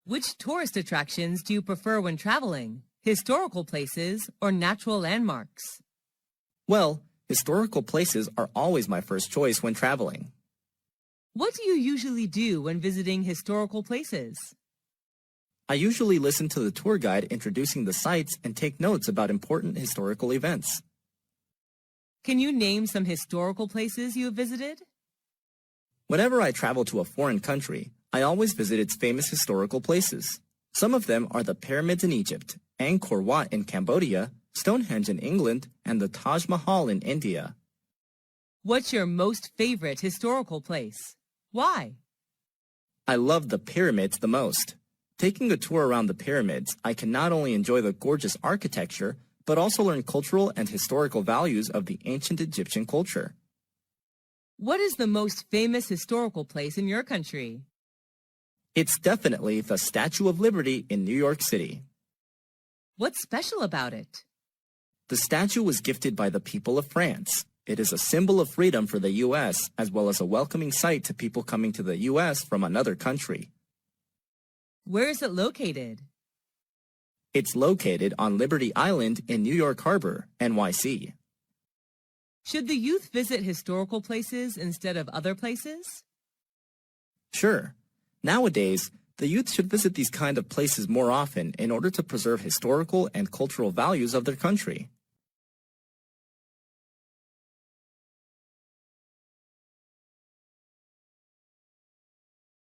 Which tourist attractions do you prefer when traveling? Historical places or natural landmarks? Well, historical places are always my first choice when traveling. What do you usually do when visiting historical places? I usually listen to the tour guide introducing the sites and take notes about important historical events. Can you name some historical places you have visited? Whenever I travel to a foreign country, I always visit its famous historical places. Some of them are the pyramids in Egypt, Angkor Wat in Cambodia, Stonehenge in England, and the Taj Mahal in India. What's your most favorite historical place? Why? I love the pyramids the most. Taking a tour around the pyramids, I can not only enjoy the gorgeous architecture, but also learn cultural and historical values of the ancient Egyptian culture. What is the most famous historical place in your country? It's definitely the Statue of Liberty in New York City. What's special about it? The statue was gifted by the people of France. It is a symbol of freedom for the U.S., as well as a welcoming sight to people coming to the U.S. from another country. Where is it located? It's located on Liberty Island in New York Harbor, NYC. Should the youth visit historical places instead of other places? Sure. Nowadays, the youth should visit these kind of places more often in order to preserve historical and cultural values of their country.